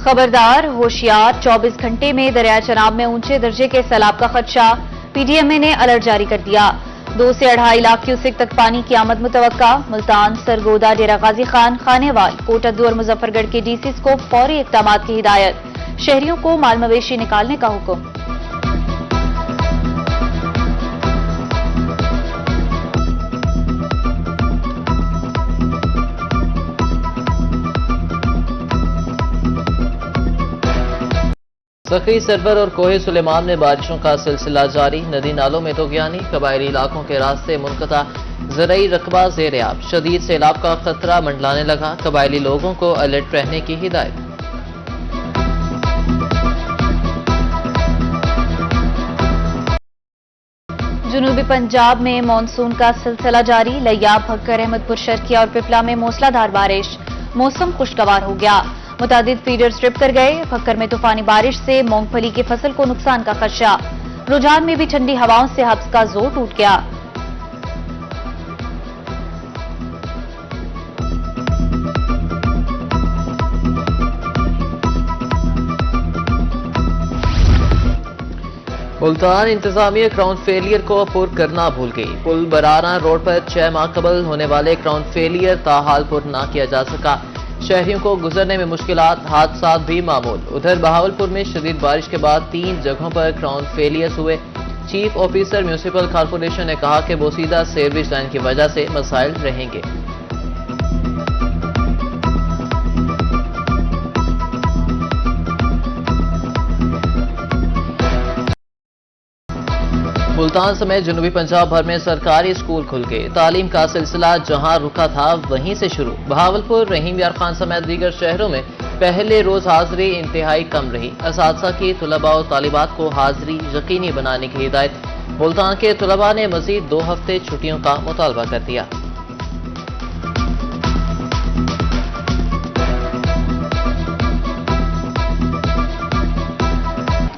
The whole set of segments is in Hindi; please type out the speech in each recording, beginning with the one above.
खबरदार, होशियार, 24 घंटे में दरिया चनाब में ऊंचे दर्जे के सैलाब का खदशा। पीडीएमए ने अलर्ट जारी कर दिया। 2 से 2.5 लाख क्यूसेक तक पानी की आमद मुतवक्का। मुल्तान, सरगोदा, डेरा गाजी खान, खानेवाल, कोटद्दू और मुजफ्फरगढ़ के डीसीज को फौरी इकदाम की हिदायत। शहरियों को माल मवेशी निकालने का हुक्म। सखी सरवर और कोहे सुलेमान में बारिशों का सिलसिला जारी। नदी नालों में तोगयानी, कबायली इलाकों के रास्ते मुनक़ता, ज़रई रकबा ज़ेर-ए-आब। शदीद सैलाब का खतरा मंडलाने लगा। कबायली लोगों को अलर्ट रहने की हिदायत। जुनूबी पंजाब में मानसून का सिलसिला जारी। लैयाब, भक्कर, अहमदपुर शर्किया और पिपला में मूसलाधार बारिश। मौसम खुशगवार हो गया। मुतादिद फीडर स्ट्रिप कर गए। भक्कर में तूफानी बारिश से मूंगफली की फसल को नुकसान का खदशा। रुझान में भी ठंडी हवाओं से हब्स का जोर टूट गया। मुल्तान इंतजामिया क्राउन फेलियर को पुर करना भूल गई। पुल बरारा रोड पर 6 माह कबल होने वाले क्राउन फेलियर ताहाल पुर न किया जा सका। शहरियों को गुजरने में मुश्किलात, हादसा भी मामूल। उधर बहावलपुर में शदीद बारिश के बाद 3 जगहों पर क्राउन फेलियर्स हुए। चीफ ऑफिसर म्यूनिसिपल कॉर्पोरेशन ने कहा कि बोसीदा सीवरेज लाइन की वजह से मसाइल रहेंगे। मुल्तान समेत जनूबी पंजाब भर में सरकारी स्कूल खुल गए। तालीम का सिलसिला जहां रुका था वहीं से शुरू। बहावलपुर, रहीम यार खान समेत दीगर शहरों में पहले रोज हाजिरी इंतहाई कम रही। असातिज़ा की तुलबा और तालिबात को हाजिरी यकीनी बनाने की हिदायत। मुल्तान के तुलबा ने मजीद 2 हफ्ते छुट्टियों का मुतालबा कर दिया।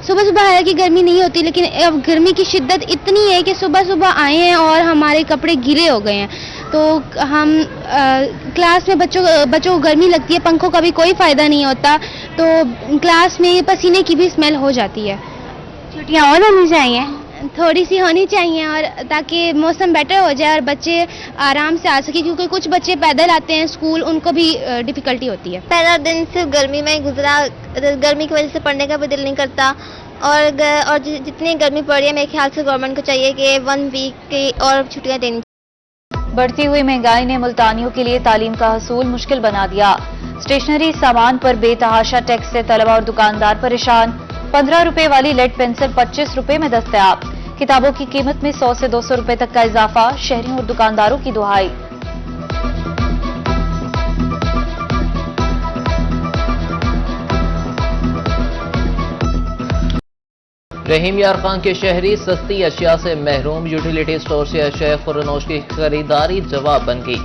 सुबह सुबह हालांकि गर्मी नहीं होती, लेकिन अब गर्मी की शिद्दत इतनी है कि सुबह सुबह आए हैं और हमारे कपड़े गीले हो गए हैं। तो हम क्लास में बच्चों को गर्मी लगती है, पंखों का भी कोई फ़ायदा नहीं होता, तो क्लास में पसीने की भी स्मेल हो जाती है। छुट्टियाँ और होनी चाहिए, थोड़ी सी होनी चाहिए, और ताकि मौसम बेटर हो जाए और बच्चे आराम से आ सके, क्योंकि कुछ बच्चे पैदल आते हैं स्कूल, उनको भी डिफ़िकल्टी होती है। पहला दिन सिर्फ गर्मी में गुजरा। गर्मी की वजह से पढ़ने का भी दिल नहीं करता, और जितनी गर्मी पड़ रही है मेरे ख्याल से गवर्नमेंट को चाहिए कि 1 वीक की और छुट्टियाँ देनी। बढ़ती हुई महंगाई ने मुल्तानियों के लिए तालीम का हसूल मुश्किल बना दिया। स्टेशनरी सामान पर बेतहाशा टैक्स से तलबा और दुकानदार परेशान। 15 रुपए वाली लेड पेंसिल 25 रुपए में दस्तयाब। किताबों की कीमत में 100 से 200 रुपए तक का इजाफा। शहरियों और दुकानदारों की दुहाई। रहीम यार खान के शहरी सस्ती अशिया से महरूम। यूटिलिटी स्टोर से अशिया खुरनोश की खरीदारी जवाब बन गई।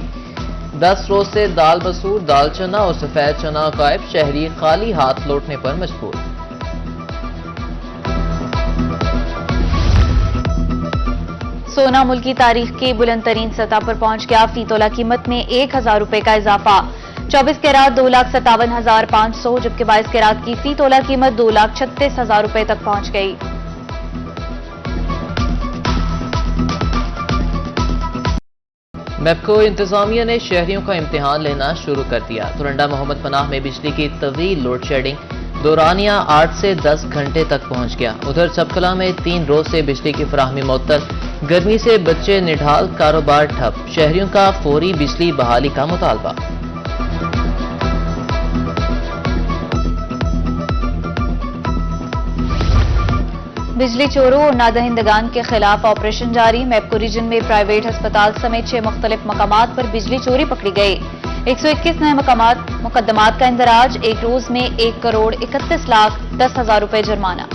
10 रोज से दाल मसूर, दाल चना और सफेद चना गायब। शहरी खाली हाथ लौटने पर मजबूर। सोना मुल्की तारीख की बुलंद तरीन सतह पर पहुंच गया। फी तोला कीमत में 1000 रुपए का इजाफा। 24 कैरात 2,57,500, जबकि 22 कैरात की फी तोला कीमत 2,36,000 रुपए तक पहुंच गई। मैपको इंतजामिया ने शहरियों का इम्तिहान लेना शुरू कर दिया। तुरंडा मोहम्मद पनाह में बिजली की तवील लोड शेडिंग। दौरानिया 8 से 10 घंटे तक पहुंच गया। उधर सबकला में 3 रोज से बिजली की फराहमी मुअत्तल। गर्मी से बच्चे निढाल, कारोबार ठप। शहरियों का फौरी बिजली बहाली का मुतालबा। बिजली चोरों और नादहिंदगान के खिलाफ ऑपरेशन जारी। मैपको रीजन में प्राइवेट अस्पताल समेत 6 मुख्तलिफ मकामात पर बिजली चोरी पकड़ी गई। 121 नए मुकदमात का इंदराज। एक रोज में 1,31,10,000 रुपए जुर्माना।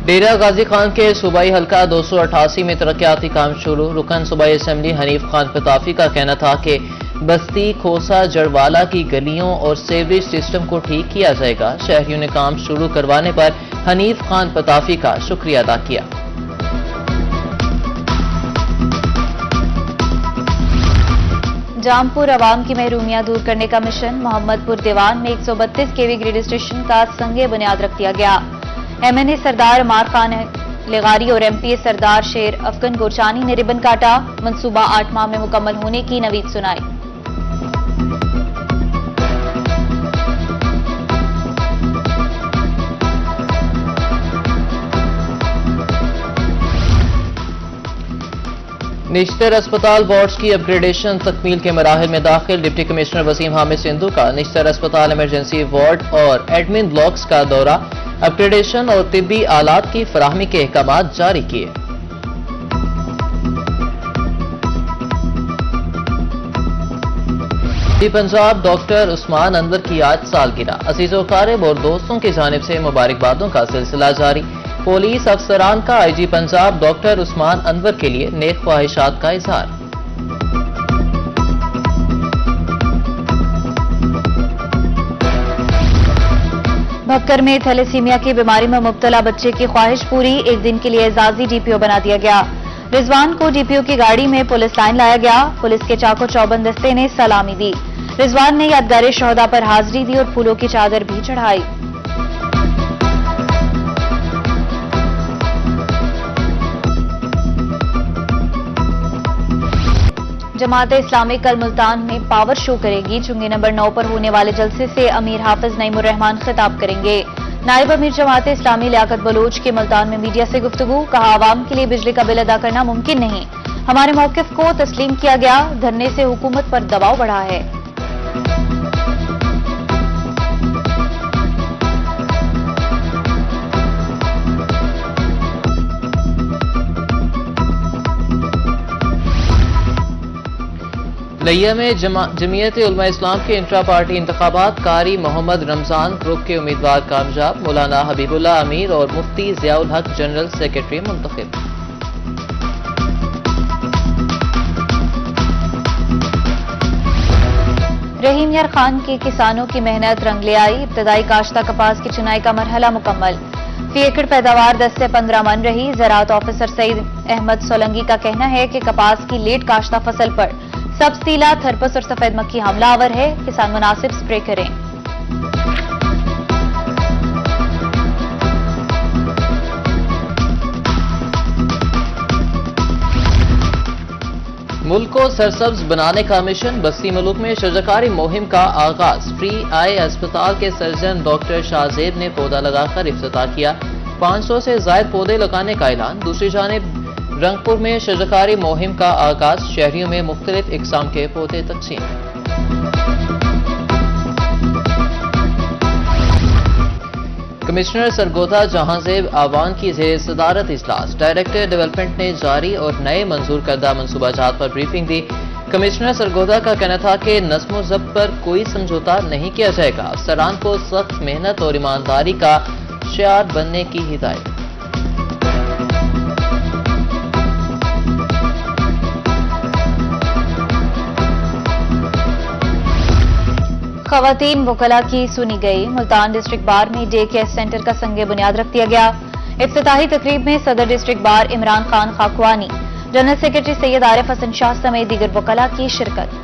डेरा गाजी खान के सूबाई हल्का 288 में तरक्याती काम शुरू। रुकन सूबाई असेंबली हनीफ खान पताफी का कहना था कि बस्ती, खोसा, जड़वाला की गलियों और सीवरेज सिस्टम को ठीक किया जाएगा। शहरियों ने काम शुरू करवाने पर हनीफ खान पताफी का शुक्रिया अदा किया। जामपुर अवाम की महरूमियां दूर करने का मिशन। मोहम्मदपुर दीवान में 132 केवी ग्रिड स्टेशन का संगे बुनियाद रख दिया गया। एमएनए सरदार अमार खान लेगारी और एमपीए सरदार शेर अफगन गोरचानी ने रिबन काटा। मंसूबा 8 माह में मुकम्मल होने की नवीद सुनाई। निश्तर अस्पताल वार्ड्स की अपग्रेडेशन तकमील के मराहिल में दाखिल। डिप्टी कमिश्नर वसीम हामिद सिंधु का निश्तर अस्पताल इमरजेंसी वार्ड और एडमिन ब्लॉक्स का दौरा। अपग्रेडेशन और तिब्बी आलात की फराहमी के अहकाम जारी किए। पंजाब डॉक्टर उस्मान अनवर की आज सालगिरह। अजीजो क़ारिब और दोस्तों की जानिब से मुबारकबादों का सिलसिला जारी। पुलिस अफसरान का आईजी पंजाब डॉक्टर उस्मान अनवर के लिए नेक ख्वाहिशात का इजहार। भक्कर में थैलेसीमिया की बीमारी में मुब्तला बच्चे की ख्वाहिश पूरी। एक दिन के लिए एजाजी डीपीओ बना दिया गया। रिजवान को डीपीओ की गाड़ी में पुलिस लाइन लाया गया। पुलिस के चाको चौबंद दस्ते ने सलामी दी। रिजवान ने यादगार शहदा पर हाजिरी दी और फूलों की चादर भी चढ़ाई। जमात इस्लामी कल मुल्तान में पावर शो करेगी। चुंगी नंबर 9 पर होने वाले जलसे से अमीर हाफिज नईमुर रहमान खिताब करेंगे। नायब अमीर जमात इस्लामी लियाकत बलोच की मुल्तान में मीडिया से गुफ्तगू। कहा, आवाम के लिए बिजली का बिल अदा करना मुमकिन नहीं। हमारे मौकिफ को तस्लीम किया गया। धरने से हुकूमत पर दबाव बढ़ा है। लिया में जमीयत उलमा इस्लाम के इंट्रा पार्टी इंतखाबात। कारी मोहम्मद रमजान ग्रुप के उम्मीदवार कामयाब। मौलाना हबीबुल्ला अमीर और मुफ्ती जियाउल हक जनरल सेक्रेटरी मुंतखब। रहीम यार खान के किसानों की मेहनत रंग ले आई। इब्तदाई काश्ता कपास की चुनाई का मरहला मुकम्मल। फी एकड़ पैदावार 10 से 15 मन रही। ज़राअत ऑफिसर सईद अहमद सोलंगी का कहना है कि कपास की लेट काश्ता फसल पर सबसीला, थरपस और सफेद मक्खी हमलावर है। किसान मुनासिब स्प्रे करें। मुल्क को सरसब्ज बनाने का मिशन। बस्ती मुल्क में शजरकारी मुहिम का आगाज। फ्री आई अस्पताल के सर्जन डॉक्टर शाहजेब ने पौधा लगाकर इफ्तिताह किया। 500 से ज्यादा पौधे लगाने का ऐलान। दूसरी जानिब रंगपुर में शजरकारी मुहिम का आगाज। शहरियों में मुख्तलिफ इकसाम के पौधे तकसीम। कमिश्नर सरगोधा जहांजेब आवान की जेर सदारत इजलास। डायरेक्टर डेवलपमेंट ने जारी और नए मंजूर करदा मनसूबाजात पर ब्रीफिंग दी। कमिश्नर सरगोधा का कहना था कि नज़्म ज़ब्त पर कोई समझौता नहीं किया जाएगा। अफसरान को सख्त मेहनत और ईमानदारी का शियार बनने की हिदायत। खवातीन वकला की सुनी गई। मुल्तान डिस्ट्रिक्ट बार में डे केयर सेंटर का संगे बुनियाद रख दिया गया। इफ्तिताही तकरीब में सदर district bar Imran Khan Khakwani, general secretary Syed Arif Hasan Shah समेत दीगर वकला की शिरकत।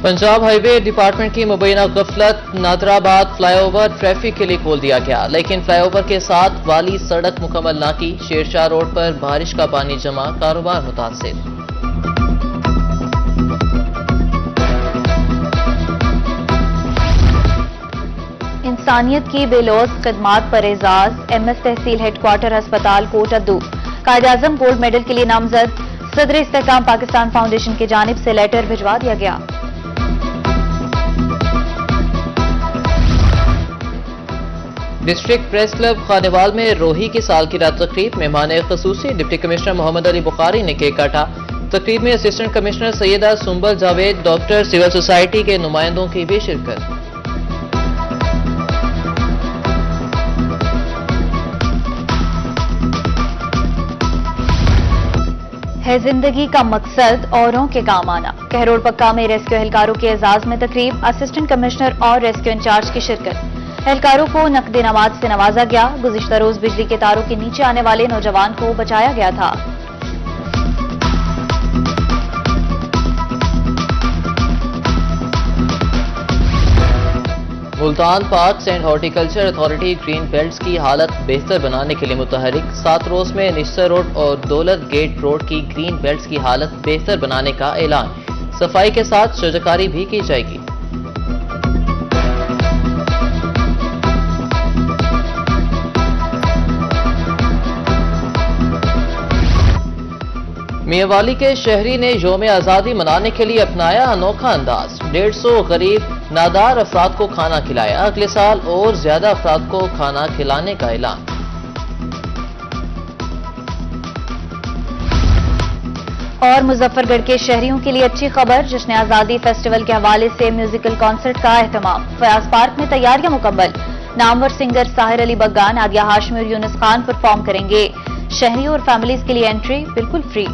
पंजाब हाईवे डिपार्टमेंट की मुबैना गफलत। नादराबाद फ्लाईओवर ट्रैफिक के लिए खोल दिया गया, लेकिन फ्लाईओवर के साथ वाली सड़क मुकम्मल न की। शेरशाह रोड पर बारिश का पानी जमा, कारोबार मुतासिर। इंसानियत की बेलौस खिदमात पर एजाज। एमएस तहसील हेडक्वार्टर अस्पताल कोट अद्दू कायद-ए-आज़म गोल्ड मेडल के लिए नामजद। सदर इस्तेहकाम पाकिस्तान फाउंडेशन की जानिब से लेटर भिजवा दिया गया। डिस्ट्रिक्ट प्रेस क्लब खानेवाल में रोही की सालगिरह तकरीब। मेहमान खसूसी डिप्टी कमिश्नर मोहम्मद अली बुखारी ने केक काटा। तकरीब में assistant commissioner Syeda Sumbal Javed, doctor, civil society के नुमाइंदों की भी शिरकत। है जिंदगी का मकसद औरों के काम आना। कहरोड़ पक्का में रेस्क्यू एहलकारों के एजाज में तकरीब। असिस्टेंट कमिश्नर और रेस्क्यू इंचार्ज की शिरकत। एहलकारों को नकद नवाज से नवाजा गया। गुज़िश्ता रोज बिजली के तारों के नीचे आने वाले नौजवान को बचाया गया था। Multan parks and horticulture authority green belts की हालत बेहतर बनाने के लिए मुतहरिक। 7 रोज में निश्चर रोड और दौलत गेट रोड की ग्रीन बेल्ट्स की हालत बेहतर बनाने का ऐलान। सफाई के साथ शजरकारी भी की जाएगी। मियांवाली के शहरी ने यौम आज़ादी मनाने के लिए अपनाया अनोखा अंदाज। 150 गरीब नादार अफराद को खाना खिलाया। अगले साल और ज्यादा अफराद को खाना खिलाने का ऐलान। और मुजफ्फरगढ़ के शहरियों के लिए अच्छी खबर। जश्न आजादी फेस्टिवल के हवाले से म्यूजिकल कॉन्सर्ट का एहतमाम। फयाज पार्क में तैयारियां मुकम्मल। नामवर सिंगर साहिर अली बग्गा, नादिया हाशमी और यूनुस खान परफॉर्म करेंगे। शहरियों और फैमिलीज के लिए एंट्री बिल्कुल फ्री।